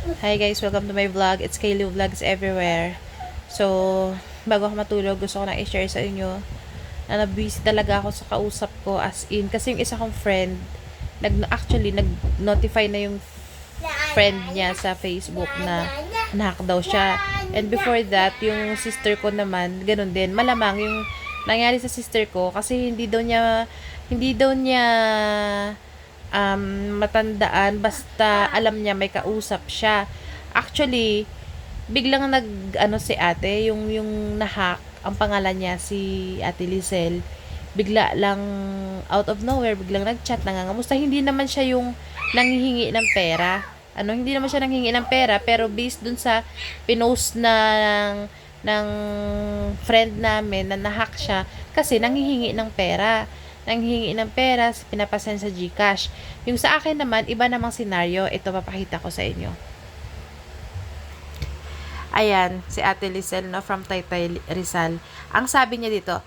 Hi guys, welcome to my vlog. It's Kaylee Vlogs everywhere. So, bago ako matulog, gusto ko na i-share sa inyo na busy talaga ako sa kausap ko as in. Kasi yung isa kong friend, nag-notify na yung friend niya sa Facebook na nahack daw siya. And before that, yung sister ko naman, ganun din. Malamang yung nangyari sa sister ko kasi hindi daw niya matandaan basta alam niya may kausap siya. Actually, biglang si ate, yung nahack, ang pangalan niya si Ate Lizelle. Bigla lang out of nowhere, biglang nag-chat, nangangamusta. Hindi naman siya yung nanghihingi ng pera. Hindi naman siya nanghihingi ng pera, pero based dun sa pinost ng friend namin na nahack siya kasi nanghihingi ng pera, pinapasend sa GCash. Yung sa akin naman, iba namang senaryo. Ito, papakita ko sa inyo. Ayan, si Ate Lizelle, no, from Taytay Rizal. Ang sabi niya dito,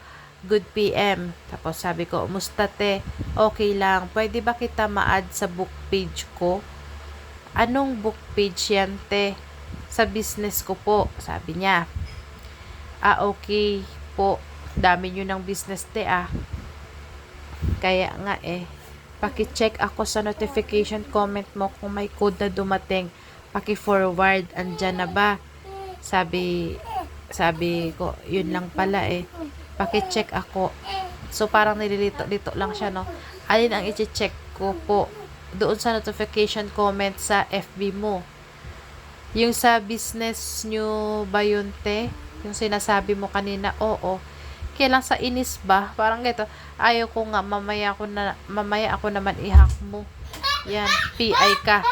good PM. Tapos sabi ko, musta te? Okay lang. Pwede ba kita ma-add sa book page ko? Anong book page yan, te? Sa business ko po, sabi niya. Okay po. Dami nyo ng business, te, Kaya nga paki-check ako sa notification comment mo kung may code na dumating. Paki-forward, andyan na ba? Sabi ko, yun lang pala Paki-check ako. So, parang nililito-lito lang siya, no? Alin ang i-check ko po? Doon sa notification comment sa FB mo. Yung sa business nyo ba yun, te? Yung sinasabi mo kanina, oo. Kailang sa inis ba? Parang gito, ayaw ko nga, mamaya ako naman i-hack mo. Yan, PI ka.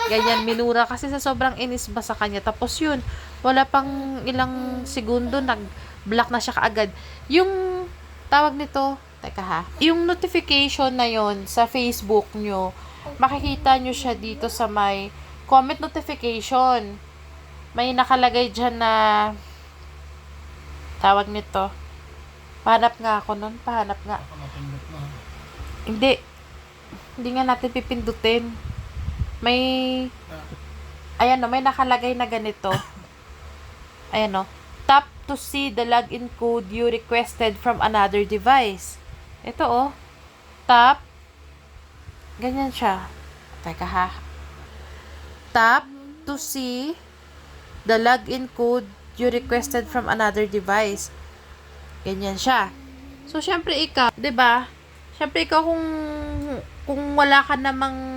Ganyan, minura kasi sa sobrang inis ba sa kanya. Tapos yun, wala pang ilang segundo, nag-block na siya kaagad. Yung tawag nito, teka yung notification na yon sa Facebook nyo, makikita nyo siya dito sa may comment notification. May nakalagay dyan na tawag nito. Pahanap nga ako nun. Pahanap nga. Hindi. Hindi nga natin pipindutin. Ayan may nakalagay na ganito. Ayan tap to see the login code you requested from another device. Ito tap. Ganyan siya. Teka Tap to see the login code you requested from another device. Ganyan siya. So, syempre ikaw, 'di ba? Syempre ikaw kung wala ka namang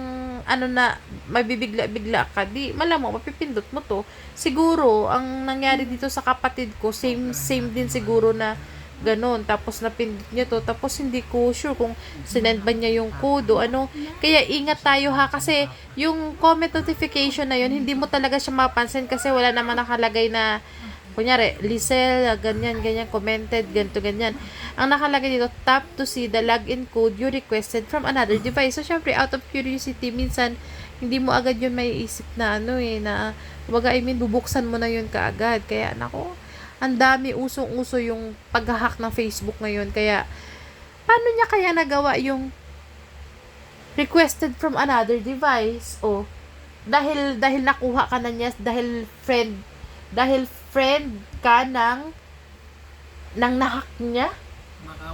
mabibigla-bigla ka, di malamang mapipindot mo to. Siguro ang nangyari dito sa kapatid ko, same din siguro na ganun. Tapos napindot niya to, tapos hindi ko sure kung sinend ba niya yung code o ano. Kaya ingat tayo kasi yung comment notification na yun, hindi mo talaga siya mapansin kasi wala naman nakalagay na kunyari, Lizelle, ganyan, commented, ganyan. Ang nakalagay dito, tap to see the login code you requested from another device. So, syempre, out of curiosity, minsan, hindi mo agad yun may isip na bubuksan mo na yun kaagad. Kaya, ang dami, usong-uso yung pag-hack ng Facebook ngayon. Kaya, paano niya kaya nagawa yung requested from another device? Dahil nakuha ka na niya, dahil friend ka ng nahack niya.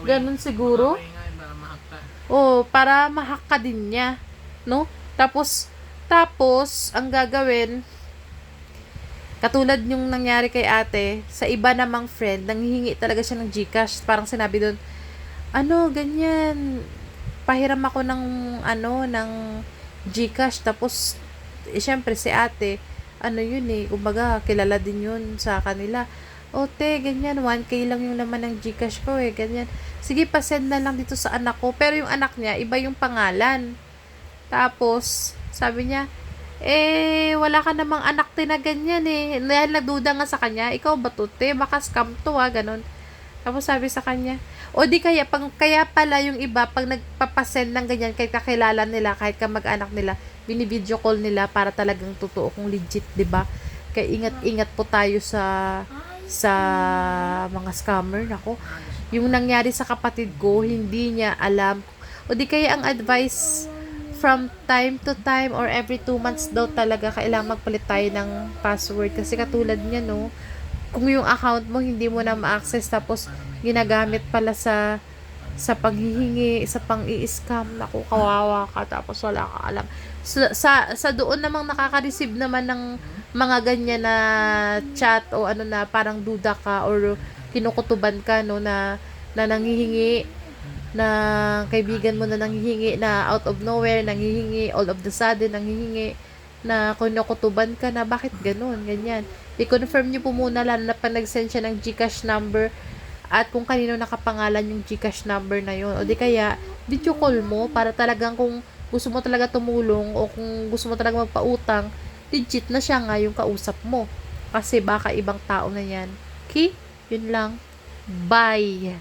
Ganun siguro. Para mahack ka din niya, no? Tapos ang gagawin, katulad yung nangyari kay ate, sa iba namang friend, nanghihingi talaga siya ng GCash. Parang sinabi doon, ganyan, pahiram ako ng GCash. Tapos, syempre si ate, kumbaga, kilala din yun sa kanila. Te, ganyan, 1K lang yung naman ng GCash ko ganyan. Sige, pasend na lang dito sa anak ko. Pero yung anak niya, iba yung pangalan. Tapos, sabi niya, wala ka namang anak na ganyan Dahil nagduda nga sa kanya, ikaw ba to, te? Baka scam to, ganon. Tapos sabi sa kanya, kaya pala yung iba, pag nagpapasend ng ganyan, kahit kakilala nila, kahit kamag-anak nila, bini-video call nila para talagang totoo kung legit, 'di ba? Kaya ingat-ingat po tayo sa mga scammer. Yung nangyari sa kapatid ko, hindi niya alam. O di kaya ang advice from time to time or every 2 months daw talaga kailangan magpalit tayo ng password. Kasi katulad niya, no, kung yung account mo hindi mo na ma-access tapos ginagamit pala sa panghihingi, sa pang-i-scam, naku, kawawa ka tapos wala ka alam. Sa doon namang nakaka-receive naman ng mga ganyan na chat o ano na parang duda ka or kinukutuban ka, no, na nanghihingi na kaibigan mo na nanghihingi na out of nowhere, nanghihingi all of the sudden, nanghihingi na kinukutuban ka na bakit ganun, ganyan. I-confirm niyo po muna lalo na pag nag-send siya ng GCash number at kung kanino nakapangalan yung GCash number na yun. O di kaya, video call mo para talagang kung gusto mo talaga tumulong o kung gusto mo talaga magpautang, legit na siya nga yung kausap mo. Kasi baka ibang tao na yan. Okay? Yun lang. Bye!